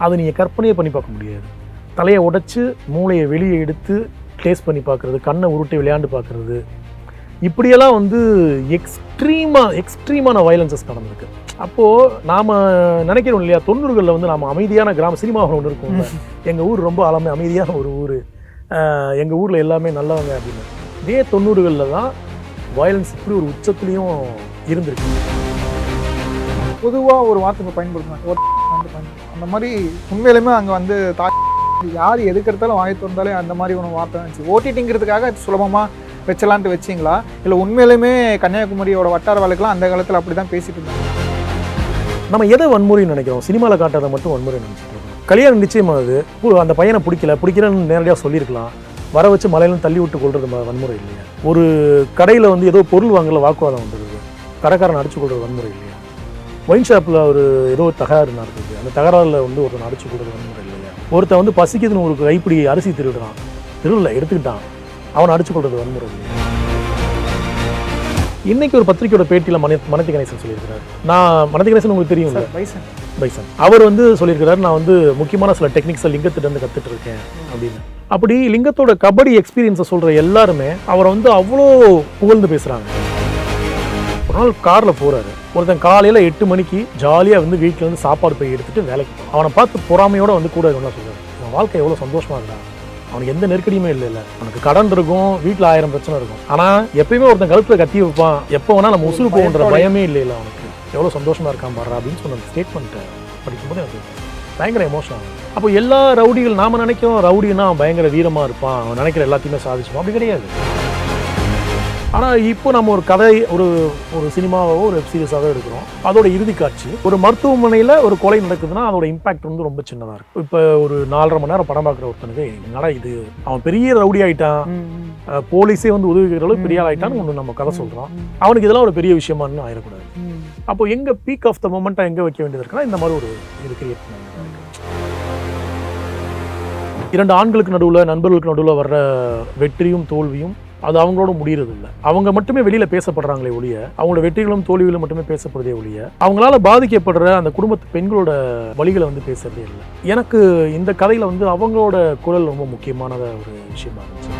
அதை நீங்கள் கற்பனையே பண்ணி பார்க்க முடியாது. தலையை உடைச்சி மூளையை வெளியே எடுத்து டேஸ்ட் பண்ணி பார்க்குறது, கண்ணை உருட்டி விளையாண்டு பார்க்குறது, இப்படியெல்லாம் வந்து எக்ஸ்ட்ரீமான வயலன்சஸ் நடந்திருக்கு. அப்போது நாம் நினைக்கிறோம் இல்லையா, 90களில் வந்து நாம் அமைதியான கிராம சினிமாவில் ஒன்று இருக்கும், எங்கள் ஊர் ரொம்ப அமைதியான ஒரு ஊர், எங்கள் ஊரில் எல்லாமே நல்லவங்க அப்படின்னு. இதே 90களில் தான் வயலன்ஸ் இப்படி ஒரு உச்சத்துலேயும் இருந்திருக்கு. பொதுவாக ஒரு வார்த்தை பயன்படுத்துவாங்க, அந்த மாதிரி உண்மையிலுமே அங்கே வந்து யார் எதுக்கிறதாலும் வாங்கி திறந்தாலே அந்த மாதிரி ஒரு வார்த்தை இருந்துச்சு. ஓட்டிட்டிங்கிறதுக்காக சுலபமாக வச்சலான்ட்டு வச்சிங்களா, இல்லை உண்மையிலுமே கன்னியாகுமரியோட வட்டார வழக்கெல்லாம் அந்த காலத்தில் அப்படி தான் பேசிட்டு இருந்தாங்க? நம்ம எதை வன்முறைன்னு நினைக்கிறோம்? சினிமாவில் காட்டுறதை மட்டும் வன்முறை நினைச்சிட்டு இருக்கோம். கல்யாணம் நிச்சயமாகுது, அந்த பையனை பிடிக்கலன்னு நேரடியாக சொல்லியிருக்கலாம். வர வச்சு மலையிலும் தள்ளி விட்டு கொள்வது வன்முறை இல்லையா? ஒரு கடையில் வந்து ஏதோ பொருள் வாங்கல வாக்குவாதம் வந்துடுது, கடைக்காரன் அடிச்சு கொள்வது வன்முறை இல்லையா? ஒயின் ஷாப்பில் ஏதோ ஒரு தகராறு நடக்குது, அந்த தகராறில் வந்து ஒருத்தன் அடிச்சு கொள்வது வன்முறை இல்லையா? ஒருத்தன் வந்து பசிக்குதுன்னு ஒரு கைப்பிடி அரிசி திருடுறான், திருடல எடுத்துக்கிட்டான், அவனை அடிச்சு கொள்வது வன்முறை இல்லையா? இன்னைக்கு ஒரு பத்திரிகையோட பேட்டியில் மனதி கணேசன் சொல்லியிருக்கிறார். நான் மனதி கணேசன் உங்களுக்கு தெரியும், பைசன், அவர் வந்து சொல்லியிருக்கிறார், நான் வந்து முக்கியமான சில டெக்னிக்ஸை லிங்கத்திட்ட கற்றுட்டு இருக்கேன் அப்படின்னு. அப்படி லிங்கத்தோட கபடி எக்ஸ்பீரியன்ஸை சொல்கிற எல்லாருமே அவரை வந்து அவ்வளோ புகழ்ந்து பேசுகிறாங்க. ஒரு நாள் காரில் போகிறாரு, ஒருத்தன் காலையில் 8 மணிக்கு ஜாலியாக வந்து வீட்டில் வந்து சாப்பாடு போய் எடுத்துகிட்டு வேலைக்கு போகிறான். அவனை பார்த்து பொறாமையோடு வந்து கூட இருக்கணும்னு சொல்கிறார், அவன் வாழ்க்கை எவ்வளோ சந்தோஷமாக இருந்தான், அவனுக்கு எந்த நெருக்கடியுமே இல்லை, அவனுக்கு கடன் இருக்கும், வீட்டில் 1000 பிரச்சனை இருக்கும், ஆனால் எப்பயுமே ஒருத்தன் கழுத்தில் கத்தி வைப்பான், எப்போ வேணால் நம்ம உசுறு போகுன்ற பயமே இல்லை, அவனுக்கு எவ்வளோ சந்தோஷமாக இருக்கான் பாரு அப்படின்னு சொன்ன ஸ்டேட்மெண்ட்டை படிக்கும்போது எனக்கு பயங்கர எமோஷன் ஆகும். அப்போ எல்லா ரவுடிகள் நாம் நினைக்கிறோம் ரவுடின்னா அவன் பயங்கர வீரமாக இருப்பான், அவன் நினைக்கிற எல்லாத்தையுமே சாதிச்சுப்பான், அப்படி கிடையாது. ஆனால் இப்போ நம்ம ஒரு கதை ஒரு சினிமாவோ ஒரு வெப் சீரிஸாவோ எடுக்கிறோம், அதோட இறுதி காட்சி ஒரு மருத்துவமனையில் ஒரு கொலை நடக்குதுன்னா அதோட இம்பாக்ட் வந்து ரொம்ப சின்னதாக இருக்கும். இப்போ ஒரு 4.5 மணி நேரம் படம் பார்க்குற ஒருத்தனுக்கு என்னடா இது, அவன் பெரிய ரவுடி ஆகிட்டான், போலீஸே வந்து உதவிக்கிற அளவுக்கு பெரிய ஆள் ஆகிட்டான்னு ஒன்று நம்ம கதை சொல்கிறோம், அவனுக்கு இதெல்லாம் ஒரு பெரிய விஷயமானு ஆயிடக்கூடாது. அப்போ எங்கே பீக் ஆஃப் த மொமெண்ட்டாக எங்கே வைக்க வேண்டியது இருக்குன்னா இந்த மாதிரி ஒரு இது கிரியேட் பண்ண. 2 ஆண்களுக்கு நடுவில் நண்பர்களுக்கு நடுவில் வர்ற வெற்றியும் தோல்வியும் அது அவங்களோட முடியறது இல்லை. அவங்க மட்டுமே வெளியில பேசப்படுறாங்களே ஒழிய, அவங்களோட வெற்றிகளும் தோல்விகளும் மட்டுமே பேசப்படுறதே ஒழிய, அவங்களால பாதிக்கப்படுற அந்த குடும்பத்து பெண்களோட வழிகளை வந்து பேசுறதே இல்லை. எனக்கு இந்த கதையில வந்து அவங்களோட குரல் ரொம்ப முக்கியமான ஒரு விஷயமா இருந்துச்சு.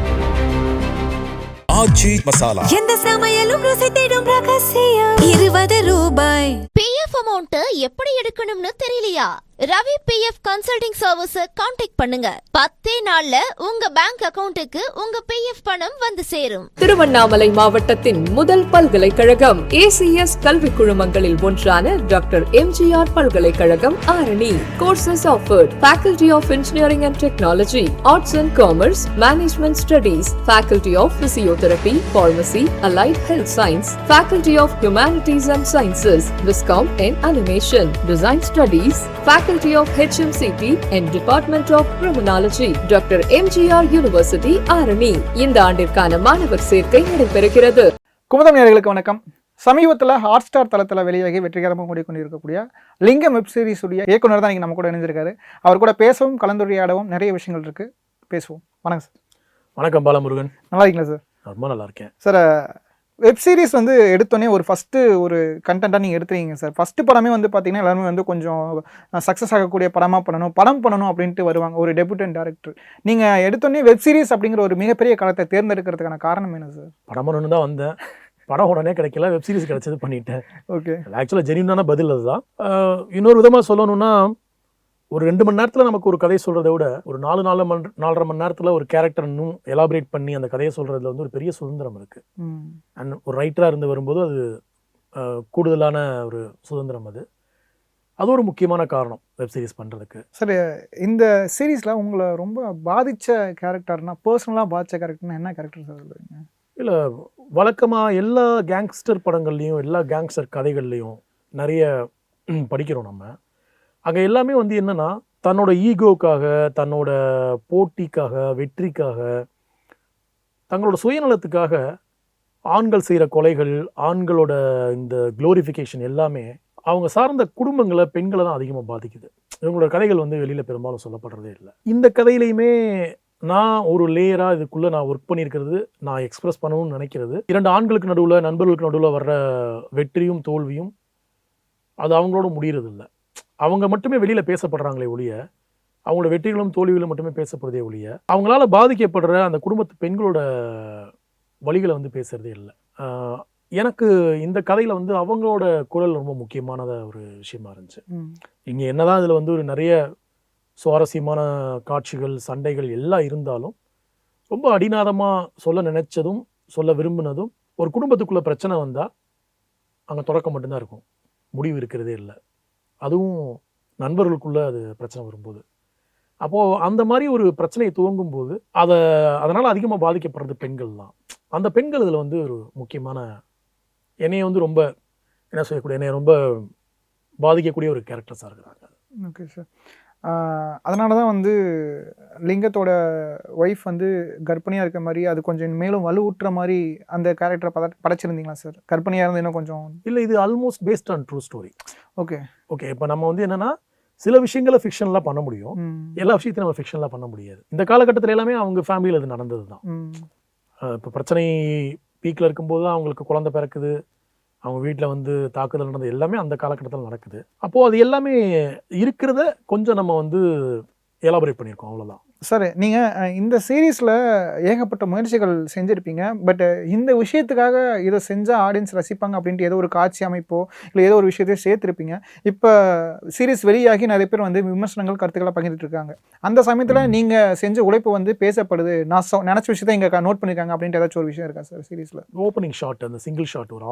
ஆச்சி மசாலா எந்த சமையலும் ருசி தேடும் ரகசியம் 20 ரூபாய். பிஎஃப் அமௌண்ட் எப்படி எடுக்கணும்னு தெரியலையா? Ravi PF consulting service contact பண்ணுங்க. 10 நாள்ல உங்க பேங்க் அக்கவுண்ட்டுக்கு உங்க பிஎஃப் பணம் வந்து சேரும். திருவண்ணாமலை மாவட்டத்தின் முதல் பல்கலைக்கழகம் ஏசிஎஸ் கல்வி குழுமங்களில் ஒன்றான டாக்டர் எம்ஜிஆர் பல்கலைக்கழகம் Arani. Courses offered: Faculty of Engineering and Technology, Arts and Commerce, Management Studies, Faculty of Physiotherapy, Pharmacy, Allied Health Science, Faculty of Humanities and Sciences, Viscom and Animation, Design Studies, Faculty of HMCT and Department of Criminology, Dr. MGR University, Arani. இந்த ஆண்டிற்கான மாணவர் சேர்க்கை நடைபெறுகிறது. குமுதம் நேயர்களுக்கு வணக்கம். சமீபத்தில் Hotstar தளத்தில் வெளியாகி வெற்றிகரமாக ஓடிக்கொண்டிருக்கக்கூடிய லிங்கம் வெப் சீரிஸ் உடைய இயக்குனர் தான் இங்கே நம்ம கூட இணைஞ்சிருக்காரு. அவர் கூட பேசவும் கலந்துரையாடவும் நிறைய விஷயங்கள் இருக்கு, பேசுவோம். வணக்கம் சார். வணக்கம் பாலமுருகன். நல்லா இருக்கீங்களா சார்? ரொம்ப நல்லா இருக்கேன் சார். வெப் சீரிஸ் வந்து எடுத்தோடனே ஃபஸ்ட்டு ஒரு கண்டென்ட்டாக நீங்கள் எடுத்துறீங்க சார். ஃபஸ்ட்டு படமே வந்து பார்த்தீங்கன்னா எல்லாருமே வந்து கொஞ்சம் சக்ஸஸ் ஆகக்கூடிய படம் பண்ணணும் அப்படின்ட்டு வருவாங்க, ஒரு டெபியூட்டன்ட் டேரக்டர். நீங்கள் எடுத்தோடனே வெப் சீரிஸ் அப்படிங்கிற ஒரு மிகப்பெரிய காலத்தை தேர்ந்தெடுக்கிறதுக்கான காரணம் என்ன சார்? படம் பண்ணணும்னு தான் வந்தேன், படம் உடனே கிடைக்கல, வெப் சீரிஸ் கிடைச்சது பண்ணிட்டேன். ஓகே, ஆக்சுவலாக ஜென்யூனான பதில் அதுதான். இன்னொரு விதமாக சொல்லணும்னா, ஒரு 2 மணி நேரத்தில் நமக்கு ஒரு கதையை சொல்கிறத விட ஒரு 4.5 மணி நேரத்தில் ஒரு கேரக்டர் இன்னும் எலாபரேட் பண்ணி அந்த கதையை சொல்கிறதுல வந்து ஒரு பெரிய சுதந்திரம் இருக்குது. அண்ட் ஒரு ரைட்டராக இருந்து வரும்போது அது கூடுதலான ஒரு சுதந்திரம், அது ஒரு முக்கியமான காரணம் வெப் சீரிஸ் பண்ணுறதுக்கு. சார், இந்த சீரீஸில் உங்களை ரொம்ப பாதித்த கேரக்டர்னா, பர்சனலாக பாதித்த கேரக்டர்னா என்ன கேரக்டர் சார் சொல்லுவீங்க? இல்லை, வழக்கமாக எல்லா கேங்ஸ்டர் படங்கள்லேயும் எல்லா கேங்ஸ்டர் கதைகள்லேயும் நிறைய படிக்கிறோம் நம்ம. அங்கே எல்லாமே வந்து என்னென்னா, தன்னோட ஈகோக்காக, தன்னோட போட்டிக்காக, வெற்றிக்காக, தங்களோட சுயநலத்துக்காக ஆண்கள் செய்கிற கொலைகள், ஆண்களோட இந்த குளோரிஃபிகேஷன் எல்லாமே அவங்க சார்ந்த குடும்பங்களை, பெண்களை தான் அதிகமாக பாதிக்குது. இவங்களோட கதைகள் வந்து வெளியில் பெரும்பாலும் சொல்லப்படுறதே இல்லை. இந்த கதையிலையுமே நான் ஒரு லேயராக இதுக்குள்ளே நான் ஒர்க் பண்ணியிருக்கிறது, நான் எக்ஸ்பிரஸ் பண்ணணும்னு நினைக்கிறது, 2 ஆண்களுக்கு நடுவில் நண்பர்களுக்கு நடுவில் வர்ற வெற்றியும் தோல்வியும் அது அவங்களோட முடியறது இல்லை. அவங்க மட்டுமே வெளியில் பேசப்படுறாங்களே ஒழிய, அவங்களோட வெற்றிகளும் தோல்விகளும் மட்டுமே பேசப்படுறதே ஒழிய, அவங்களால பாதிக்கப்படுற அந்த குடும்பத்து பெண்களோட வழிகளை வந்து பேசுறதே இல்லை. எனக்கு இந்த கதையில் வந்து அவங்களோட குரல் ரொம்ப முக்கியமானத ஒரு விஷயமா இருந்துச்சு. இங்கே என்னதான் இதில் வந்து ஒரு நிறைய சுவாரஸ்யமான காட்சிகள், சண்டைகள் எல்லாம் இருந்தாலும், ரொம்ப அடிநாதமாக சொல்ல நினைச்சதும் சொல்ல விரும்பினதும், ஒரு குடும்பத்துக்குள்ள பிரச்சனை வந்தால் அங்கே தொடக்கம் மட்டும்தான் இருக்கும், முடிவு இருக்கிறதே இல்லை. அதுவும் நண்பர்களுக்குள்ளே அது பிரச்சனை வரும்போது, அப்போது அந்த மாதிரி ஒரு பிரச்சனையை துவங்கும் போது அதனால் அதிகமாக பாதிக்கப்படுறது பெண்கள் தான். அந்த பெண்கள் இதில் வந்து ஒரு முக்கியமான, என்னைய வந்து ரொம்ப என்ன செய்யக்கூடிய, என்னைய ரொம்ப பாதிக்கக்கூடிய ஒரு கேரக்டர்ஸாக இருக்கிறாங்க. Okay sir. அதனால தான் வந்து லிங்கத்தோட ஒய்ஃப் வந்து கர்ப்பிணியாக இருக்க மாதிரி அது கொஞ்சம் மேலும் வலுவூட்டுற மாதிரி அந்த கேரக்டரை படைச்சிருந்தீங்களா சார்? கர்ப்பிணியாக இருந்து இன்னும் கொஞ்சம் இல்லை, இது almost based on true story. Okay okay. இப்போ நம்ம வந்து என்னென்னா, சில விஷயங்களை ஃபிக்ஷன்லாம் பண்ண முடியும், எல்லா விஷயத்தையும் நம்ம ஃபிக்ஷன்லாம் பண்ண முடியாது. இந்த காலகட்டத்தில் எல்லாமே அவங்க ஃபேமிலியில் அது நடந்தது தான். இப்போ பிரச்சனை பீக்கில் இருக்கும்போது தான் அவங்களுக்கு குழந்தை பிறக்குது, அவங்க வீட்டில் வந்து தாக்குதல் நடந்தது எல்லாமே அந்த காலகட்டத்தில் நடக்குது. அப்போது அது எல்லாமே இருக்கிறத கொஞ்சம் நம்ம வந்து எலாபரேட் பண்ணியிருக்கோம், அவ்வளோதான். சார், நீங்கள் இந்த சீரீஸில் ஏகப்பட்ட முயற்சிகள் செஞ்சுருப்பீங்க. பட் இந்த விஷயத்துக்காக இதை செஞ்சால் ஆடியன்ஸ் ரசிப்பாங்க அப்படின்ட்டு ஏதோ ஒரு காட்சி அமைப்போ இல்லை ஏதோ ஒரு விஷயத்தையும் சேர்த்துருப்பீங்க. இப்போ சீரீஸ் வெளியாகி நிறைய பேர் வந்து விமர்சனங்கள், கருத்துக்களை பகிர்ந்துட்டு இருக்காங்க. அந்த சமயத்தில் நீங்கள் செஞ்ச உழைப்பு வந்து பேசப்படுது, நான் நினச்ச விஷயத்தை இங்கே நோட் பண்ணியிருக்காங்க அப்படின்ட்டு ஏதாச்சும் ஒரு விஷயம் இருக்கா சார் சீரீஸில்? ஓப்பனிங் ஷாட், அந்த சிங்கிள் ஷாட், ஒரு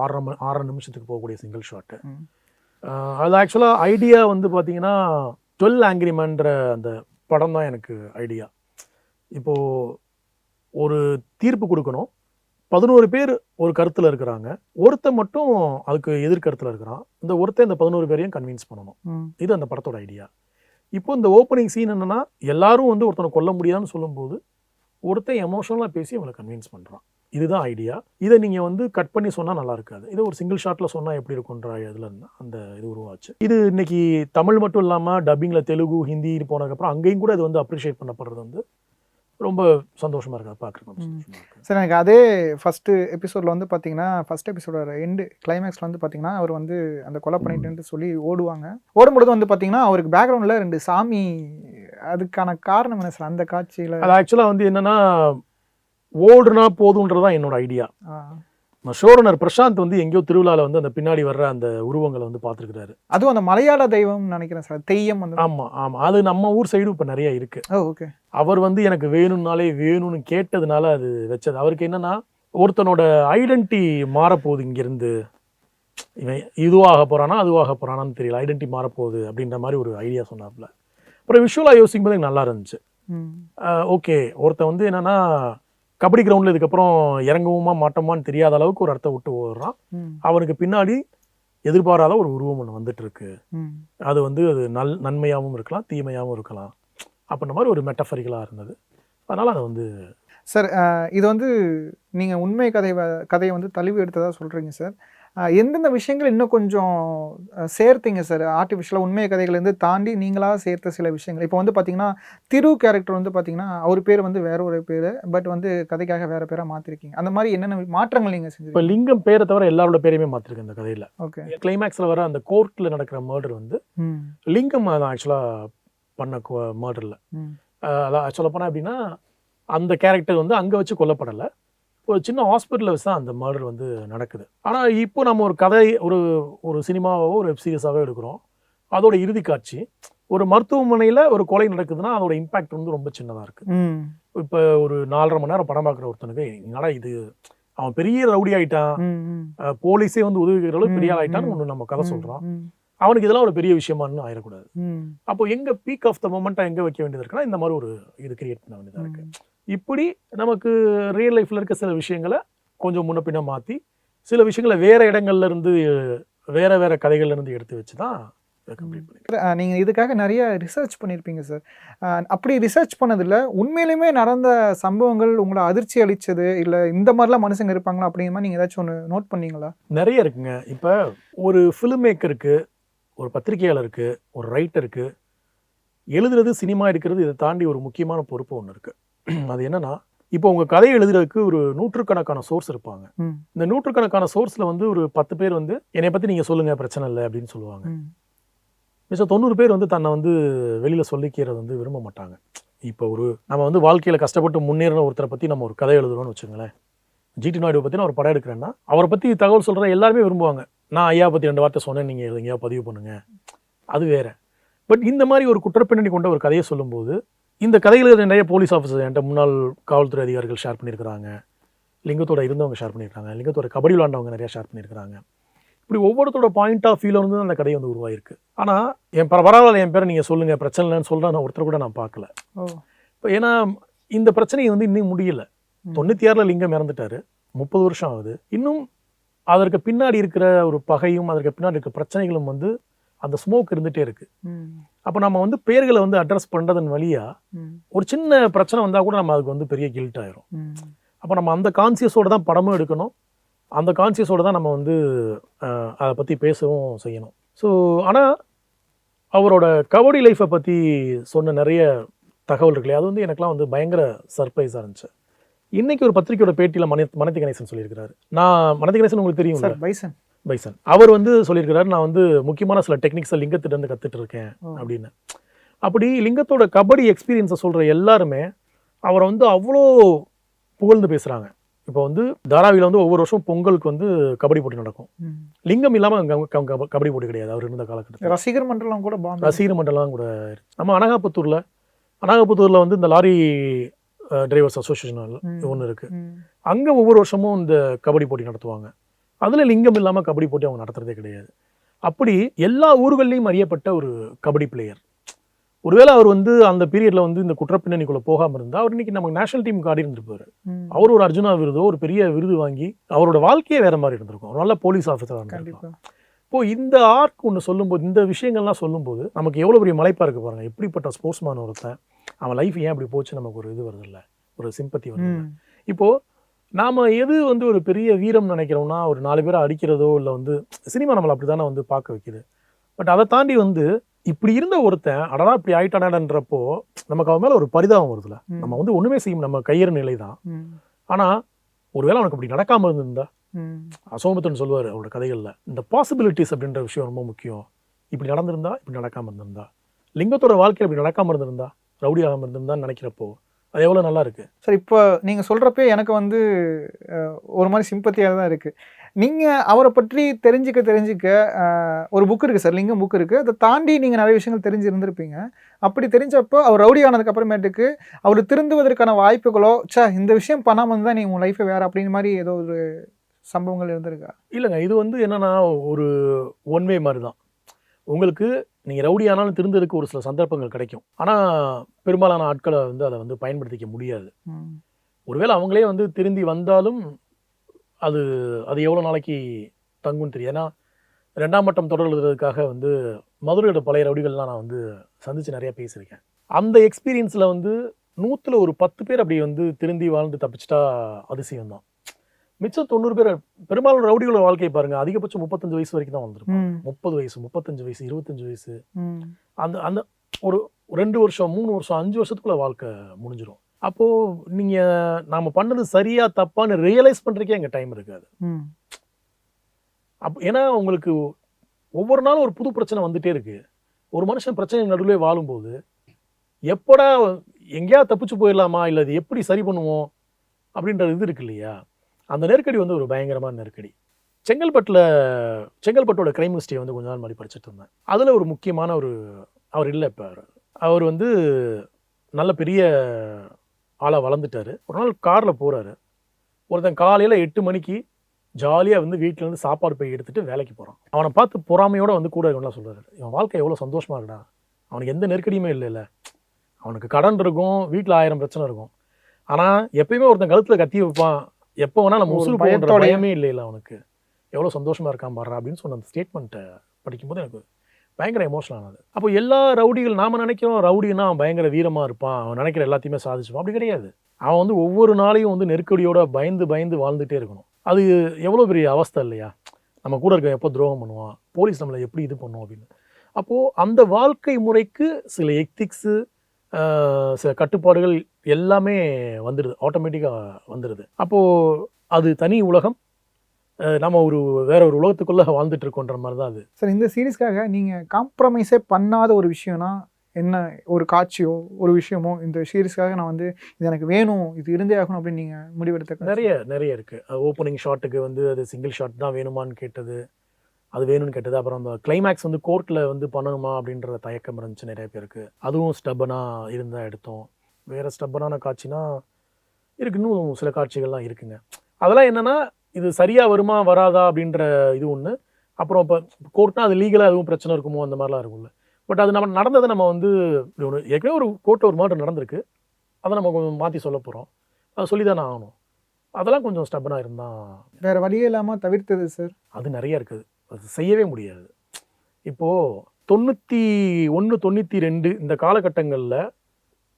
6 நிமிஷத்துக்கு போகக்கூடிய சிங்கிள் ஷாட்டு, அது ஆக்சுவலாக ஐடியா வந்து பார்த்தீங்கன்னா 12 Angry Menன்ற அந்த படம் தான் எனக்கு ஐடியா. இப்போது ஒரு தீர்ப்பு கொடுக்கணும், 11 பேர் ஒரு கருத்தில் இருக்கிறாங்க, ஒருத்தன் மட்டும் அதுக்கு எதிர்கருத்தில் இருக்கிறான், இந்த ஒருத்தன் இந்த 11 பேரையும் கன்வின்ஸ் பண்ணணும். இது அந்த படத்தோட ஐடியா. இப்போ இந்த ஓப்பனிங் சீன் என்னென்னா, எல்லாரும் வந்து ஒருத்தனை கொல்ல முடியாதுன்னு சொல்லும்போது ஒருத்தன் எமோஷனலாக பேசி அவங்களை கன்வின்ஸ் பண்ணுறான். இதுதான் ஐடியா. இதை நீங்கள் வந்து கட் பண்ணி சொன்னால் நல்லா இருக்காது, இதை ஒரு சிங்கிள் ஷாட்டில் சொன்னால் எப்படி இருக்குன்ற இதில் இருந்தால் அந்த இது உருவாச்சு. இது இன்னைக்கு தமிழ் மட்டும் இல்லாமல் டப்பிங்கில் தெலுங்கு, ஹிந்தி போனதுக்கப்புறம் அங்கேயும் கூட இது வந்து அப்ரிஷியேட் பண்ணப்படுறது வந்து ரொம்ப சந்தோஷமாக இருக்குது பார்க்குறேன். சார், எனக்கு அதே ஃபஸ்ட்டு எபிசோடில் வந்து பார்த்தீங்கன்னா, ஃபஸ்ட் எபிசோடோட எண்டு கிளைமேக்ஸில் வந்து பார்த்தீங்கன்னா, அவர் வந்து அந்த கொலை பண்ணிட்டுன்ட்டு சொல்லி ஓடுவாங்க. ஓடும்பொழுது வந்து பார்த்தீங்கன்னா, அவருக்கு பேக்ரவுண்டில் 2 சாமி, அதுக்கான காரணம் என்ன சார் அந்த காட்சியில்? அது ஆக்சுவலாக வந்து என்னென்னா, ஓடுனா போதுன்றதான் என்னோட ஐடியா. ஷோரனர் பிரசாந்த் வந்து எங்கேயோ திருவிழாவில் வந்து அந்த பின்னாடி வர்ற அந்த உருவங்களை வந்து பார்த்துருக்கிறாரு. அதுவும் அந்த மலையாள தெய்வம் நினைக்கிறேன் சார், தெய்யம் வந்து. ஆமாம், அது நம்ம ஊர் சைடு இப்போ நிறைய இருக்கு. ஓகே. அவர் வந்து எனக்கு வேணும்னாலே வேணும்னு கேட்டதுனால அது வச்சது. அவருக்கு என்னன்னா, ஒருத்தனோட ஐடென்டிட்டி மாறப்போகுது, இங்கிருந்து இவன் இதுவாக போறானா அதுவாக போறானான்னு தெரியல, ஐடென்டிட்டி மாறப்போகுது அப்படின்ற மாதிரி ஒரு ஐடியா சொன்னாப்புல. அப்புறம் விஷுவலாக யோசிக்கும் போது எனக்கு நல்லா இருந்துச்சு. ஓகே, ஒருத்தன் வந்து என்னன்னா கபடி கிரவுண்டில் இதுக்கப்புறம் இறங்குவோமா மாட்டோமான்னு தெரியாத அளவுக்கு ஒரு இடத்த விட்டு ஓடுறான், அவனுக்கு பின்னாடி எதிர்பாராத ஒரு உருவம் ஒன்று வந்துட்டு இருக்கு, அது வந்து அது நன்மையாகவும் இருக்கலாம் தீமையாகவும் இருக்கலாம் அப்படின்ற மாதிரி ஒரு மெட்டஃபரிக்கலாக இருந்தது. அதனால் அதை வந்து சார், இது வந்து நீங்கள் உண்மை கதையை வந்து தழுவி எடுத்ததாக சொல்கிறீங்க சார். எந்தெந்த விஷயங்கள் இன்னும் கொஞ்சம் சேர்த்தீங்க சார்? ஆர்டிஃபிஷியலாக உண்மை கதைகள்லேருந்து தாண்டி நீங்களாக சேர்த்த சில விஷயங்கள். இப்போ வந்து பார்த்தீங்கன்னா, திரு கேரக்டர் வந்து பார்த்தீங்கன்னா, அவர் பேர் வந்து வேற ஒரு பேர், பட் வந்து கதைக்காக வேற பேராக மாற்றிருக்கீங்க. அந்த மாதிரி என்னென்ன மாற்றங்கள் நீங்கள் செஞ்சீங்க? இப்போ லிங்கம் பேரை தவிர எல்லாரோட பேரையுமே மாற்றிருக்கேன் இந்த கதையில். ஓகே. கிளைமேக்ஸில் வர அந்த கோர்ட்டில் நடக்கிற மர்டர் வந்து லிங்கம் தான் ஆக்சுவலாக பண்ண மர்டரில். அதான் ஆக்சுவலாக போனால் அப்படின்னா, அந்த கேரக்டர் வந்து அங்கே வச்சு கொல்லப்படலை, ஒரு சின்ன ஹாஸ்பிட்டலில் வச்சு தான் அந்த மர்டர் வந்து நடக்குது. ஆனால் இப்போ நம்ம ஒரு கதை, ஒரு சினிமாவோ ஒரு வெப் சீரிஸாகவோ எடுக்கிறோம், அதோட இறுதி காட்சி ஒரு மருத்துவமனையில் ஒரு கொலை நடக்குதுன்னா அதோட இம்பாக்ட் வந்து ரொம்ப சின்னதாக இருக்குது. இப்போ ஒரு 4.5 மணி நேரம் படம் பார்க்குற ஒருத்தனுக்கு என்னடா இது, அவன் பெரிய ரவுடி ஆகிட்டான், போலீஸே வந்து உதவிக்கிற அளவுக்கு பெரிய ஆள் ஆகிட்டான்னு ஒன்று நம்ம கதை சொல்கிறோம், அவனுக்கு இதெல்லாம் ஒரு பெரிய விஷயமானு ஆயிடக்கூடாது. அப்போ எங்கே பீக் ஆஃப் த மொமெண்ட்டாக எங்கே வைக்க வேண்டியது இருக்குன்னா, இந்த மாதிரி ஒரு இது கிரியேட் பண்ண வேண்டியதாக இருக்குது. இப்படி நமக்கு ரியல் லைஃப்பில் இருக்க சில விஷயங்களை கொஞ்சம் முன்ன பின்ன மாற்றி, சில விஷயங்களை வேறு இடங்கள்லேருந்து வேறு கதைகள்லேருந்து எடுத்து வச்சு தான் கம்ப்ளீட் பண்ணி. நீங்கள் இதுக்காக நிறைய ரிசர்ச் பண்ணியிருப்பீங்க சார். அப்படி ரிசர்ச் பண்ணதில் உண்மையிலுமே நடந்த சம்பவங்கள் உங்களை அதிர்ச்சி அளித்தது, இல்லை இந்த மாதிரிலாம் மனுஷங்க இருப்பாங்களா அப்படிங்கிற மாதிரி நீங்கள் ஏதாச்சும் ஒன்று நோட் பண்ணீங்களா? நிறைய இருக்குங்க. இப்போ ஒரு ஃபிலிம் மேக்கருக்கு, ஒரு பத்திரிகையாளருக்கு, ஒரு ரைட்டருக்கு எழுதுறது, சினிமா எடுக்கிறது, இதை தாண்டி ஒரு முக்கியமான பொறுப்பு ஒன்று இருக்குது. அது என்னன்னா, இப்போ உங்கள் கதையை எழுதுறதுக்கு ஒரு 100கணக்கான சோர்ஸ் இருப்பாங்க. இந்த 100கணக்கான சோர்ஸில் வந்து ஒரு 10 பேர் வந்து என்னை பற்றி நீங்கள் சொல்லுங்கள் பிரச்சனை இல்லை அப்படின்னு சொல்லுவாங்க. மிச்சம் 90 பேர் வந்து தன்னை வந்து வெளியில் சொல்லிக்கிறது வந்து விரும்ப மாட்டாங்க. இப்போ நம்ம வந்து வாழ்க்கையில் கஷ்டப்பட்டு முன்னேறின ஒருத்தரை பற்றி நம்ம ஒரு கதை எழுதுறோம்னு வச்சுங்களேன். ஜிடி நாயுடு பற்றி நான் ஒரு படம் எடுக்கிறேன்னா அவரை பற்றி தகவல் சொல்கிற எல்லாருமே விரும்புவாங்க. நான் ஐயா பற்றி 2 வார்த்தை சொன்னேன், நீங்கள் எங்கேயா பதிவு பண்ணுங்க, அது வேறு. பட் இந்த மாதிரி ஒரு குற்றப்பின்னணி கொண்ட ஒரு கதையை சொல்லும்போது இந்த கதையில் நிறைய போலீஸ் ஆஃபீஸர் என்கிட்ட முன்னாள் காவல்துறை அதிகாரிகள் ஷேர் பண்ணியிருக்கிறாங்க, லிங்கத்தோட இருந்தவங்க ஷேர் பண்ணியிருக்காங்க, லிங்கத்தோட கபடி விளாண்டவங்க நிறையா ஷேர் பண்ணியிருக்கிறாங்க. இப்படி ஒவ்வொருத்தரோட பாயிண்ட் ஆஃப் வியூவில் வந்து அந்த கதை வந்து உருவாயிருக்கு. ஆனால் பரவாயில்ல என் பேரை நீங்கள் சொல்லுங்கள், பிரச்சனை இல்லைன்னு சொல்கிறேன், நான் ஒருத்தர் கூட நான் பார்க்கல. இப்போ ஏன்னா இந்த பிரச்சனையை வந்து இன்னும் முடியல. 96 லிங்கம் இறந்துட்டாரு, 30 வருஷம் ஆகுது. இன்னும் அதற்கு பின்னாடி இருக்கிற ஒரு பகையும் அதற்கு பின்னாடி இருக்கிற பிரச்சனைகளும் வந்து அந்த ஸ்மோக் இருந்துகிட்டே இருக்கு. அப்போ நம்ம வந்து பேர்களை வந்து அட்ரஸ் பண்ணுறதன் வழியா ஒரு சின்ன பிரச்சனை வந்தால் கூட நம்ம அதுக்கு வந்து பெரிய கில்ட் ஆயிரும். அப்போ நம்ம அந்த கான்சியஸோடு தான் படமும் எடுக்கணும், அந்த கான்சியஸோடு தான் நம்ம வந்து அதை பற்றி பேசவும் செய்யணும். ஸோ ஆனால் அவரோட கபடி லைஃப்பை பற்றி சொன்ன நிறைய தகவல் இருக்குல்லையே, அது வந்து எனக்குலாம் வந்து பயங்கர சர்ப்ரைஸாக இருந்துச்சு. இன்னைக்கு ஒரு பத்திரிக்கையோட பேட்டியில் மனதி கணேசன் சொல்லியிருக்கிறாரு. மனதி கணேசன் உங்களுக்கு தெரியும் சார், பைசன். அவர் வந்து சொல்லியிருக்கிறாரு, நான் வந்து முக்கியமான சில டெக்னிக்ஸை லிங்கத்திட்டருந்து கற்றுட்டு இருக்கேன் அப்படின்னு. அப்படி லிங்கத்தோட கபடி எக்ஸ்பீரியன்ஸை சொல்கிற எல்லாருமே அவரை வந்து அவ்வளோ புகழ்ந்து பேசுகிறாங்க. இப்போ வந்து தாராவியில் வந்து ஒவ்வொரு வருஷம் பொங்கலுக்கு வந்து கபடி போட்டி நடக்கும். லிங்கம் இல்லாமல் கபடி போட்டி கிடையாது அவர் இருந்த காலகட்டத்தில். ரசிகர் மண்டலம் கூட நம்ம அனகாபுத்தூரில் வந்து இந்த லாரி டிரைவர்ஸ் அசோசியேஷன் ஒன்று இருக்குது. அங்கே ஒவ்வொரு வருஷமும் இந்த கபடி போட்டி நடத்துவாங்க. அதில் லிங்கம் இல்லாமல் கபடி போட்டி அவங்க நடத்துறதே கிடையாது. அப்படி எல்லா ஊர்கள்லையும் அறியப்பட்ட ஒரு கபடி பிளேயர். ஒருவேளை அவர் வந்து அந்த பீரியடில் வந்து இந்த குற்றப்பின்னணிக்குள்ளே போகாமல் இருந்தால் அவர் இன்னைக்கு நமக்கு நேஷனல் டீமுக்கு ஆடி இருந்திருப்பார். அவர் ஒரு அர்ஜுனா விருதோ ஒரு பெரிய விருது வாங்கி அவரோட வாழ்க்கையே வேறு மாதிரி இருந்திருக்கும். ஒரு நல்ல போலீஸ் ஆஃபீஸராக இருந்திருக்கும். இப்போது இந்த ஆர்க் ஒன்று சொல்லும்போது, இந்த விஷயங்கள்லாம் சொல்லும்போது நமக்கு எவ்வளோ பெரிய மலைப்பாக இருக்குது பாருங்கள். எப்படிப்பட்ட ஸ்போர்ட்ஸ் மேன் ஒருத்தன், அவன் லைஃப் ஏன் அப்படி போச்சு, நமக்கு ஒரு இது வருதில்ல, ஒரு சிம்பத்தி வருது. இப்போது நாம் எது வந்து ஒரு பெரிய வீரம் நினைக்கிறோம்னா ஒரு 4 பேரை அடிக்கிறதோ இல்லை வந்து சினிமா நம்மளை அப்படி தானே வந்து பார்க்க வைக்குது. பட் அதை தாண்டி வந்து இப்படி இருந்த ஒருத்தன் அடடா இப்படி ஆயிட்டானன்றப்போ நமக்கு அவன் மேலே ஒரு பரிதாபம் வருதுல்ல. நம்ம வந்து ஒன்றுமே செய்யும், நம்ம கையறு நிலை தான். ஆனால் ஒருவேளை அவனுக்கு அப்படி நடக்காமல் இருந்திருந்தா, அசோகமித்திரன் சொல்லுவார் அவரோட கதைகளில், இந்த பாசிபிலிட்டிஸ் அப்படின்ற விஷயம் ரொம்ப முக்கியம். இப்படி நடந்திருந்தா, இப்படி நடக்காமல் இருந்திருந்தா, லிங்கத்தோட வாழ்க்கையில் இப்படி நடக்காமல் இருந்திருந்தா, ரவுடி ஆகாமல் இருந்திருந்தான்னு நினைக்கிறப்போ அது எவ்வளோ நல்லா இருக்குது சார். இப்போ நீங்கள் சொல்கிறப்ப எனக்கு வந்து ஒரு மாதிரி சிம்பத்தியாக தான் இருக்குது. நீங்கள் அவரை பற்றி தெரிஞ்சுக்க ஒரு புக் இருக்குது சார், லிங்கம் புக் இருக்குது. அதை தாண்டி நீங்கள் நிறைய விஷயங்கள் தெரிஞ்சிருந்திருப்பீங்க. அப்படி தெரிஞ்சப்போ அவர் ரவுடி ஆனதுக்கு அப்புறமேட்டுக்கு அவர் திருந்துவதற்கான வாய்ப்புகளோ, இந்த விஷயம் பண்ணாமல் இருந்தால் நீங்கள் உங்கள் லைஃபை வேறு அப்படிங்கிற மாதிரி ஏதோ ஒரு சம்பவங்கள் இருந்திருக்கா? இல்லைங்க, இது வந்து என்னென்னா ஒரு ஒன் வே மாதிரி தான். உங்களுக்கு நீங்கள் ரவுடி ஆனாலும் திருந்ததுக்கு ஒரு சில சந்தர்ப்பங்கள் கிடைக்கும். ஆனால் பெரும்பாலான ஆட்களை வந்து அதை வந்து பயன்படுத்திக்க முடியாது. ஒருவேளை அவங்களே வந்து திருந்தி வந்தாலும் அது எவ்வளோ நாளைக்கு தங்கும்னு தெரியும். ஏன்னா 2ஆம் மட்டம் தொடர் எழுதுறதுக்காக வந்து மதுரையோட பழைய ரவுடிகள்லாம் நான் வந்து சந்தித்து நிறையா பேசியிருக்கேன். அந்த எக்ஸ்பீரியன்ஸில் வந்து 100ல் ஒரு 10 பேர் அப்படி வந்து திருந்தி வாழ்ந்து தப்பிச்சிட்டா அதிசயம் தான். மிச்சம் 90 பேர் பெரும்பாலும் ரவுடிகளோட வாழ்க்கையை பாருங்க, அதிகபட்சம் 35 வயசு வரைக்கும் தான் வந்துருக்கும். 30 வயசு, 35 வயசு, 25 வயசு, அந்த ஒரு 2 வருஷம், 3 வருஷம், 5 வருஷத்துக்குள்ள வாழ்க்கை முடிஞ்சிடும். அப்போ நீங்க நாம பண்ணது சரியா தப்பான்னு ரியலைஸ் பண்றதுக்கே எங்க டைம் இருக்காது. ஏன்னா உங்களுக்கு ஒவ்வொரு நாளும் ஒரு புது பிரச்சனை வந்துட்டே இருக்கு. ஒரு மனுஷன் பிரச்சனை நடுவே வாழும்போது எப்படா எங்கேயா தப்பிச்சு போயிடலாமா, இல்லை அது எப்படி சரி பண்ணுவோம் அப்படின்றது இது இருக்கு இல்லையா. அந்த நெருக்கடி வந்து ஒரு பயங்கரமான நெருக்கடி. செங்கல்பட்டோட கிரைம் ஹிஸ்டரியை வந்து கொஞ்ச நாள் மாதிரி படிச்சுட்டு இருந்தேன். அதில் ஒரு முக்கியமான அவர் இல்லை, இப்போ அவர் வந்து நல்ல பெரிய ஆளாக வளர்ந்துட்டார். ஒரு நாள் காரில் போகிறாரு. ஒருத்தன் காலையில் 8 மணிக்கு ஜாலியாக வந்து வீட்டிலேருந்து சாப்பாடு போய் எடுத்துகிட்டு வேலைக்கு போகிறான். அவனை பார்த்து பொறாமையோடு வந்து கூட இருக்கணும்லாம் சொல்கிறாரு. இவன் வாழ்க்கை எவ்வளோ சந்தோஷமாக இருக்குடா, அவனுக்கு எந்த நெருக்கடியுமே இல்லை. அவனுக்கு கடன் இருக்கும், வீட்டில் 1000 பிரச்சனை இருக்கும். ஆனால் எப்பயுமே ஒருத்தன் கழுத்தில் கத்தி வைப்பான், எப்போ வேணால் நம்ம உசுறு போகிற பயமே இல்லை அவனுக்கு, எவ்வளோ சந்தோஷமாக இருக்கான் பாடுறா அப்படின்னு சொன்ன அந்த ஸ்டேட்மெண்ட்டை படிக்கும்போது எனக்கு பயங்கர எமோஷனல் ஆனது. அப்போ எல்லா ரவுடிகள் நாம் நினைக்கிறோம் ரவுடின்னா அவன் பயங்கர வீரமாக இருப்பான், அவன் நினைக்கிற எல்லாத்தையுமே சாதிச்சுப்பான். அப்படி கிடையாது. அவன் வந்து ஒவ்வொரு நாளையும் வந்து நெருக்கடியோட பயந்து வாழ்ந்துகிட்டே இருக்கணும். அது எவ்வளோ பெரிய அவஸ்தை இல்லையா. நம்ம கூட இருக்க எப்போ துரோகம் பண்ணுவான், போலீஸ் நம்மளை எப்படி இது பண்ணுவோம் அப்படின்னு. அப்போது அந்த வாழ்க்கை முறைக்கு சில எத்திக்ஸு, சில கட்டுப்பாடுகள் எல்லாமே வந்துடுது, ஆட்டோமேட்டிக்காக வந்துடுது. அப்போது அது தனி உலகம், நம்ம வேற ஒரு உலகத்துக்குள்ள வாழ்ந்துட்டு இருக்கோன்ற மாதிரி தான் அது. சார் இந்த சீரீஸ்க்காக நீங்கள் காம்ப்ரமைஸே பண்ணாத ஒரு விஷயம்னா என்ன, ஒரு காட்சியோ ஒரு விஷயமோ இந்த சீரீஸ்க்காக நான் வந்து இது எனக்கு வேணும், இது இருந்தே ஆகணும் அப்படின்னு நீங்கள் முடிவெடுத்த நிறைய இருக்கு. ஓப்பனிங் ஷாட்டுக்கு வந்து அது சிங்கிள் ஷாட் தான் வேணுமான்னு கேட்டது, அது வேணும்னு கேட்டது. அப்புறம் அந்த கிளைமேக்ஸ் வந்து கோர்ட்டில் வந்து பண்ணணுமா அப்படின்ற தயக்கம் இருந்துச்சு நிறைய பேருக்கு. அதுவும் ஸ்டப்பனாக இருந்தால் எடுத்தோம். வேறு ஸ்டப்பனான காட்சினா இருக்கு, இன்னும் சில காட்சிகள்லாம் இருக்குங்க. அதெல்லாம் என்னென்னா இது சரியாக வருமா வராதா அப்படின்ற இது ஒன்று. அப்புறம் இப்போ கோர்ட்னா அது லீகலாக எதுவும் பிரச்சனை இருக்குமோ அந்த மாதிரிலாம் இருக்கும்ல. பட் அது நம்ம நடந்ததை நம்ம வந்து ஒன்று ஏற்கனவே ஒரு கோர்ட்டில் ஒரு மர்டர் நடந்திருக்கு, அதை நம்ம கொஞ்சம் மாற்றி சொல்ல போகிறோம், அதை சொல்லி தானே ஆகணும். அதெல்லாம் கொஞ்சம் ஸ்டப்பனாக இருந்தால் வேறு வழியே இல்லாமல் தவிர்த்தது சார். அது நிறைய இருக்குது, அது செய்யவே முடியாது. இப்போது 91, 92 இந்த காலகட்டங்களில்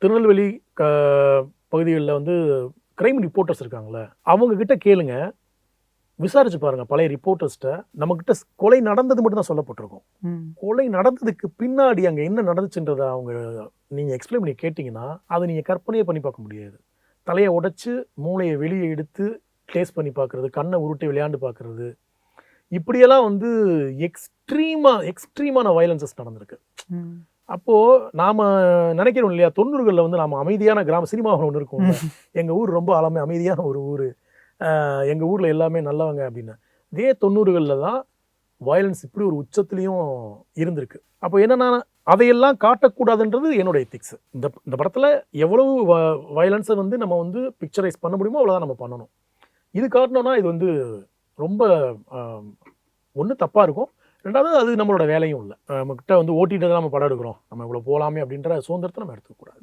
திருநெல்வேலி பகுதிகளில் வந்து க்ரைம் ரிப்போர்ட்டர்ஸ் இருக்காங்களே, அவங்கக்கிட்ட கேளுங்க, விசாரிச்சு பாருங்கள் பழைய ரிப்போர்ட்டர்ஸ்ட்ட. நம்மக்கிட்ட கொலை நடந்தது மட்டும் தான் சொல்லப்பட்டிருக்கும். கொலை நடந்ததுக்கு பின்னாடி அங்கே என்ன நடந்துச்சுன்றதை நீங்கள் எக்ஸ்பிளைன் பண்ணி கேட்டிங்கன்னா அதை நீங்கள் கற்பனையே பண்ணி பார்க்க முடியாது. தலையை உடைச்சு மூளையை வெளியே எடுத்து டேஸ்ட் பண்ணி பார்க்குறது, கண்ணை உருட்டி விளையாண்டு பார்க்குறது, இப்படியெல்லாம் வந்து எக்ஸ்ட்ரீமான வயலன்சஸ் நடந்திருக்கு. அப்போது நாம் நினைக்கிறோம் இல்லையா, 90களில் வந்து நாம் அமைதியான கிராம சினிமாவில் ஒன்று இருக்கும், எங்கள் ஊர் ரொம்ப அமைதியான ஒரு ஊர், எங்கள் ஊரில் எல்லாமே நல்லவங்க அப்படின்னு. இதே 90களில் தான் வயலன்ஸ் இப்படி ஒரு உச்சத்துலேயும் இருந்திருக்கு. அப்போ என்னென்னா அதையெல்லாம் காட்டக்கூடாதுன்றது என்னோட எத்திக்ஸ். இந்த படத்தில் எவ்வளவு வயலன்ஸை வந்து நம்ம வந்து பிக்சரைஸ் பண்ண முடியுமோ அவ்வளோதான் நம்ம பண்ணணும். இது காட்டணும்னா இது வந்து ரொம்ப ஒன்று தப்பாக இருக்கும், ரெண்டாவது அது நம்மளோட வேலையும் இல்லை. நம்மக்கிட்ட வந்து ஓடிடி தான் நம்ம படம் எடுக்கிறோம், நம்ம இவ்வளோ போகலாமே அப்படின்ற சுதந்திரத்தை நம்ம எடுத்துக்கூடாது.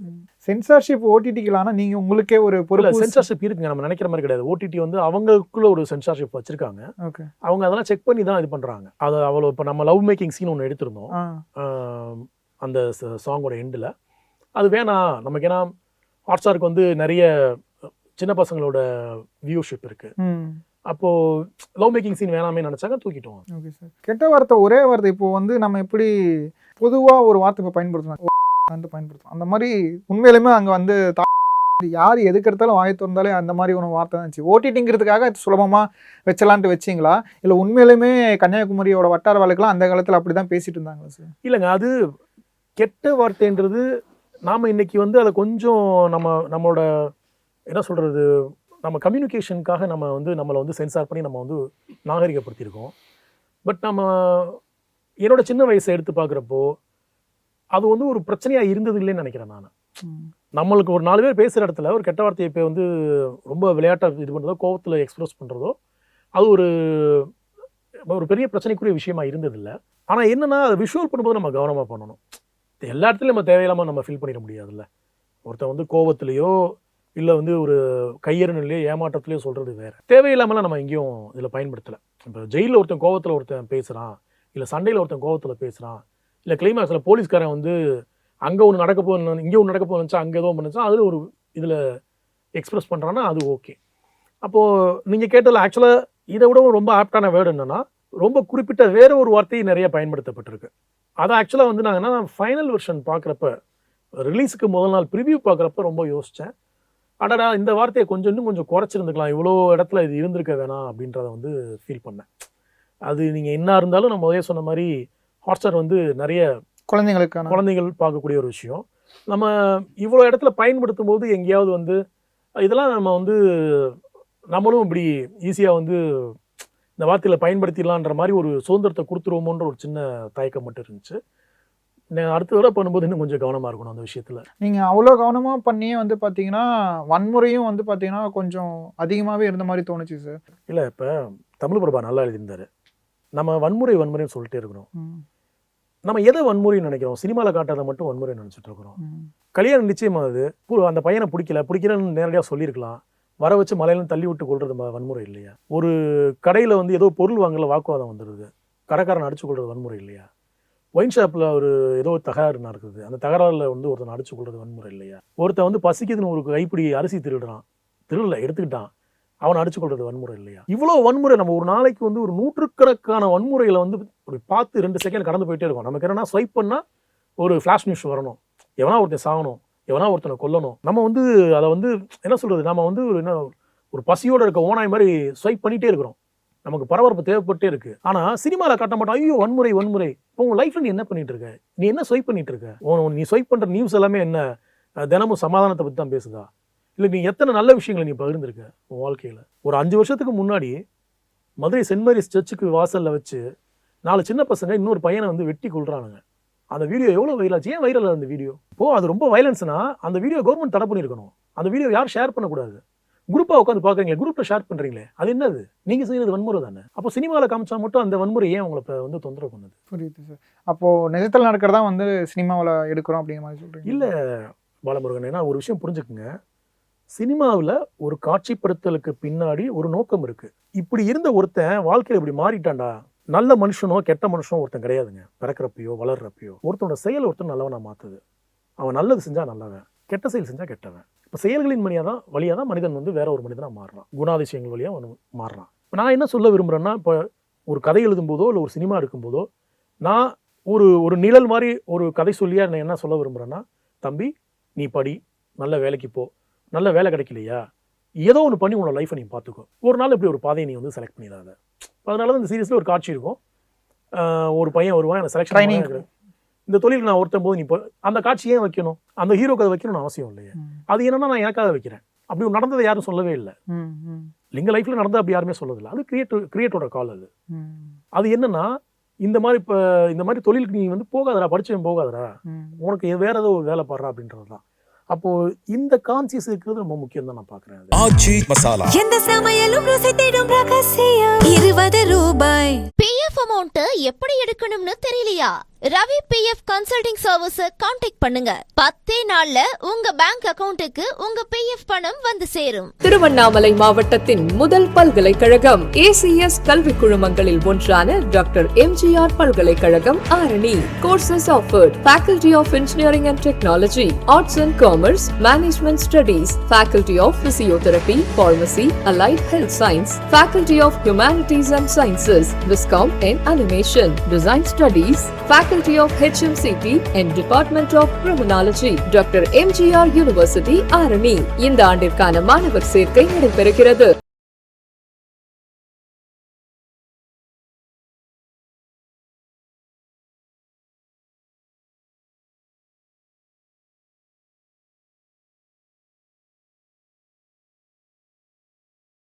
சென்சார்ஷிப் ஓடிடிக்கலானா நீங்கள் உங்களுக்கே ஒரு பொருள் சென்சார்ஷிப் இருக்குங்க, நம்ம நினைக்கிற மாதிரி கிடையாது. ஓடிடி வந்து அவங்களுக்குள்ள ஒரு சென்சார்ஷிப் வச்சிருக்காங்க. ஓகே, அவங்க அதெல்லாம் செக் பண்ணி தான் இது பண்ணுறாங்க. அது அவ்வளோ இப்போ நம்ம லவ் மேக்கிங் சீன் ஒன்று எடுத்திருந்தோம் அந்த சாங்கோட எண்டில், அது வேணாம் நமக்கு. ஏன்னா ஹாட்ஸ்டாருக்கு வந்து நிறைய சின்ன பசங்களோட வியூஷிப் இருக்குது, அப்போது லவ் மேக்கிங் சீன் வேணாமே நினச்சாங்க, தூக்கிட்டோம். Okay sir. கெட்ட வார்த்தை ஒரே வார்த்தை இப்போ வந்து நம்ம எப்படி பொதுவாக ஒரு வார்த்தை இப்போ பயன்படுத்தணும், அந்த மாதிரி உண்மையிலுமே அங்கே வந்து யார் எதுக்கு எடுத்தாலும் வாயை திறந்தாலே அந்த மாதிரி ஒன்று வார்த்தை தான் இருந்துச்சு. ஓடிடிங்கிறதுக்காக சுலபமாக வச்சலான்ட்டு வச்சிங்களா, இல்லை உண்மையிலுமே கன்னியாகுமரியோட வட்டார வழக்கெல்லாம் அந்த காலத்தில் அப்படி தான் பேசிட்டு இருந்தாங்களா சார்? இல்லைங்க, அது கெட்ட வார்த்தைன்றது நாம் இன்னைக்கு வந்து அதை கொஞ்சம் நம்மளோட என்ன சொல்கிறது, நம்ம கம்யூனிகேஷனுக்காக நம்ம வந்து நம்மளை வந்து சென்சார் பண்ணி நம்ம வந்து நாகரிகப்படுத்தியிருக்கோம். பட் என்னோட சின்ன வயசை எடுத்து பார்க்குறப்போ அது வந்து ஒரு பிரச்சனையாக இருந்தது இல்லைன்னு நினைக்கிறேன் நான். நம்மளுக்கு ஒரு 4 பேர் பேசுகிற இடத்துல ஒரு கெட்ட வார்த்தையை இப்போ வந்து ரொம்ப விளையாட்டாக இது பண்ணுறதோ, கோவத்தில் எக்ஸ்ப்ரெஸ் பண்ணுறதோ, அது ஒரு பெரிய பிரச்சனைக்குரிய விஷயமா இருந்ததில்லை. ஆனால் என்னென்னா அதை விஷுவல் பண்ணும்போது நம்ம கவனமாக பண்ணணும். எல்லா இடத்துலையும் நம்ம தேவையில்லாமல் நம்ம ஃபீல் பண்ணிட முடியாதுல்ல. ஒருத்தன் வந்து கோவத்துலேயோ இல்லை வந்து ஒரு கையறுநிலையோ ஏமாற்றத்துலையோ சொல்கிறது வேறு. தேவையில்லாமலாம் நம்ம எங்கேயும் இதில் பயன்படுத்தலை. இப்போ ஜெயிலில் ஒருத்தன் கோவத்தில் ஒருத்தன் பேசுகிறான், இல்லை சண்டையில் ஒருத்தன் கோவத்தில் பேசுகிறான், இல்லை கிளைமேக்ஸில் போலீஸ்காரன் வந்து அங்கே ஒன்று நடக்க போகணும் இங்கே ஒன்று நடக்க போகணுச்சா அங்கே எதுவும் பண்ணுச்சா அதில் ஒரு இதில் எக்ஸ்ப்ரெஸ் பண்ணுறான்னா அது ஓகே. அப்போது நீங்கள் கேட்டதில் ஆக்சுவலாக இதை விடவும் ரொம்ப ஆப்டான வேர்டு என்னென்னா, ரொம்ப குறிப்பிட்ட வேறு ஒரு வார்த்தையை நிறைய பயன்படுத்தப்பட்டிருக்கு. அதை ஆக்சுவலாக வந்து நான் ஃபைனல் வெர்ஷன் பார்க்குறப்ப, ரிலீஸுக்கு முதல் நாள் ப்ரிவியூ பார்க்குறப்ப ரொம்ப யோசித்தேன். அடடா இந்த வார்த்தையை இன்னும் கொஞ்சம் குறைச்சிருந்துக்கலாம், இவ்வளோ இடத்துல இது இருந்திருக்க வேணாம் அப்படின்றத வந்து ஃபீல் பண்ணேன். அது நீங்கள் என்ன இருந்தாலும் நம்ம முதலே சொன்ன மாதிரி ஹாட்ஸ்டார் வந்து நிறைய குழந்தைகள் பார்க்கக்கூடிய ஒரு விஷயம். நம்ம இவ்வளோ இடத்துல பயன்படுத்தும் போது எங்கேயாவது வந்து இதெல்லாம் நம்ம வந்து நம்மளும் இப்படி ஈஸியாக வந்து இந்த வார்த்தையில் பயன்படுத்திடலான்ற மாதிரி ஒரு சுதந்திரத்தை கொடுத்துருவோமோன்ற ஒரு சின்ன தயக்கம் மட்டும் இருந்துச்சு. அடுத்த தடவை பண்ணும்போது இன்னும் கொஞ்சம் கவனமாக இருக்கணும் அந்த விஷயத்தில். நீங்கள் அவ்வளோ கவனமாக பண்ணியே வந்து பார்த்தீங்கன்னா வன்முறையும் வந்து பார்த்தீங்கன்னா கொஞ்சம் அதிகமாகவே இருந்த மாதிரி தோணுச்சு சார். இல்லை, இப்போ தமிழ் பிரபா நல்லா எழுதியிருந்தார், நம்ம வன்முறைன்னு சொல்லிட்டே இருக்கிறோம். நம்ம எதை வன்முறைன்னு நினைக்கிறோம்? சினிமாவில் காட்டாத மட்டும் வன்முறை நினச்சிட்டு இருக்கிறோம். கல்யாணம் நிச்சயமாகுது, அந்த பையனை பிடிக்கலன்னு நேரடியாக சொல்லியிருக்கலாம், வர வச்சு மலையிலும் தள்ளி விட்டு கொள்வது வன்முறை இல்லையா? ஒரு கடையில் வந்து ஏதோ பொருள் வாங்கல வாக்குவாதம் வந்துடுது, கடைக்காரன் அடிச்சு கொள்வது வன்முறை இல்லையா? ஒயின் ஷாப்பில் ஏதோ தகராறு நடக்குது, அந்த தகராறில் வந்து ஒருத்தன் அடிச்சு கொள்வது வன்முறை இல்லையா? ஒருத்தன் வந்து பசிக்குதுன்னு ஒரு கைப்பிடி அரிசி திருடல எடுத்துக்கிட்டான், அவனை அடிச்சு கொள்வது வன்முறை இல்லையா? இவ்வளோ வன்முறை நம்ம ஒரு நாளைக்கு வந்து ஒரு 100கணக்கான வன்முறைகளை வந்து ஒரு பார்த்து 2 செகண்ட் கடந்து போயிட்டே இருக்கும். நமக்கு என்னன்னா ஸ்வைப் பண்ணால் ஒரு ஃப்ளாஷ் நியூஸ் வரணும், எவனா ஒருத்தன் சாகணும், எவனா ஒருத்தனை கொல்லணும். நம்ம வந்து அதை வந்து என்ன சொல்கிறது, நம்ம வந்து ஒரு பசியோடு இருக்க ஓனாய் மாதிரி ஸ்வைப் பண்ணிகிட்டே இருக்கிறோம். நமக்கு பரபரப்பு தேவைப்பட்டே இருக்கு. ஆனா சினிமால காட்ட மாட்டோம், ஐயோ வன்முறை வன்முறை. இப்போ உங்க லைஃப்ல நீ என்ன பண்ணிட்டு இருக்க, நீ என்ன ஸ்வைப் பண்ணிட்டு இருக்க, நீ ஸ்வைப் பண்ற நியூஸ் எல்லாமே என்ன தினமும் சமாதானத்தை பத்தி தான் பேசுதா, இல்லை நீ எத்தனை நல்ல விஷயங்களை நீ பகிர்ந்துருக்க உன் வாழ்க்கையில? ஒரு 5 வருஷத்துக்கு முன்னாடி மதுரை சென்ட் மேரிஸ் சர்ச்சுக்கு வாசல்ல வச்சு 4 சின்ன பசங்க இன்னொரு பையனை வந்து வெட்டி கொள்றானுங்க. அந்த வீடியோ எவ்வளோ வைரலாச்சு? ஏன் வைரல் அந்த வீடியோ? அது ரொம்ப வைலன்ஸ்னா அந்த வீடியோ கவர்மெண்ட் தடை பண்ணியிருக்கணும். அந்த வீடியோ யாரும் ஷேர் பண்ணக்கூடாது. குரூப்பா உட்காந்து பாக்குறீங்களே, குரூப்ல ஷேர் பண்றீங்களே, அது என்னது? நீங்க செய்யறது வன்முறை தானே. அப்போ சினிமாவில் காமிச்சா மட்டும் அந்த வன்முறை ஏன் உங்களை வந்து தொந்தரவு பண்ணுது? புரியுது சார். அப்போ நிஜத்தில் நடக்கிறதா வந்து சினிமாவில் எடுக்கிறோம் அப்படிங்கிற மாதிரி சொல்றீங்க? இல்ல பாலமுருகன், ஏன்னா ஒரு விஷயம் புரிஞ்சுக்குங்க, சினிமாவில் ஒரு காட்சிப்படுத்தலுக்கு பின்னாடி ஒரு நோக்கம் இருக்கு. இப்படி இருந்த ஒருத்தன் வாழ்க்கையில இப்படி மாறிட்டான்டா, நல்ல மனுஷனோ கெட்ட மனுஷனோ ஒருத்தன் கிடையாதுங்க. பிறக்கிறப்பையோ வளர்றப்பையோ ஒருத்தனோட செயல் ஒருத்தன் நல்லவனா மாத்துது. அவன் நல்லது செஞ்சா நல்லவன், கெட்ட செயல் செஞ்சா கெட்டவன். இப்போ செயல்களின் வழியாக தான் மனிதன் வந்து வேற ஒரு மனிதனாக மாறுறான், குணாதிசயங்கள் வழியாக அவன் மாறுறான். இப்போ நான் என்ன சொல்ல விரும்புகிறேன்னா, இப்போ ஒரு கதை எழுதும் போதோ இல்லை ஒரு சினிமா எடுக்கும்போதோ நான் ஒரு நிழல் மாதிரி ஒரு கதை சொல்லியா நான் என்ன சொல்ல விரும்புகிறேன்னா, தம்பி நீ படி, நல்ல வேலைக்கு போ, நல்ல வேலை கிடைக்கலையா ஏதோ ஒன்று பண்ணி உன்னோட லைஃப்பை நீ பார்த்துக்கோ, ஒரு நாள் இப்படி ஒரு பாதையை நீ வந்து செலக்ட் பண்ணிடாத. அதனால தான் இந்த சீரியஸில் ஒரு காட்சி இருக்கும், ஒரு பையன் வருவான், எனக்கு செலக்ஷன் இந்த தொழில் நான் ஒருத்தம் போது நீ இப்போ அந்த காட்சி ஏன் வைக்கணும்? அந்த ஹீரோக்கு அதை வைக்கணும்னு அவசியம் இல்லையே. அது என்னன்னா நான் எனக்காக வைக்கிறேன். அப்படி நடந்ததை யாரும் சொல்லவே இல்லை. லிங்க லைஃப்ல நடந்தது அப்படி யாருமே சொல்லதில்லை. அது கிரியேட்டரோட கால். அது என்னன்னா, இந்த மாதிரி தொழிலுக்கு நீ வந்து போகாதடா, படிச்சவன் போகாதடா, உனக்கு வேற ஏதோ ஒரு வேலை பாடுறா அப்படின்றதுதான். அப்போ இந்த கான்சியஸ் இருக்கிறது ரொம்ப முக்கியம் தான் நான் பாக்குறேன். ஆச்சி மசாலா, எந்த சமையலும் ருசி தேடும் ரகசியம் 20 ரூபாய். பிஎஃப் அமௌண்ட் எப்படி எடுக்கணும்னு தெரியலையா? Ravi PF consulting service contact பண்ணுங்க. 10 நாள்ல உங்க பேங்க் அக்கவுண்ட்டுக்கு உங்க பிஎஃப் பணம் வந்து சேரும். திருவண்ணாமலை மாவட்டத்தின் முதல் பல்கலைக்கழகம் ஏசிஎஸ் கல்வி குழுமங்களில் ஒன்றான டாக்டர் எம்ஜிஆர் பல்கலைக்கழகம் Arani. Courses offered: Faculty of Engineering and Technology, Arts and Commerce, Management Studies, Faculty of Physiotherapy, Pharmacy, Allied Health Science, Faculty of Humanities and Sciences, Viscom and Animation, Design Studies, Faculty of HMCT and Department of Criminology, doctor MGR university Arani. இந்த ஆண்டிற்கான மாணவர் சேர்க்கை நடைபெறுகிறது.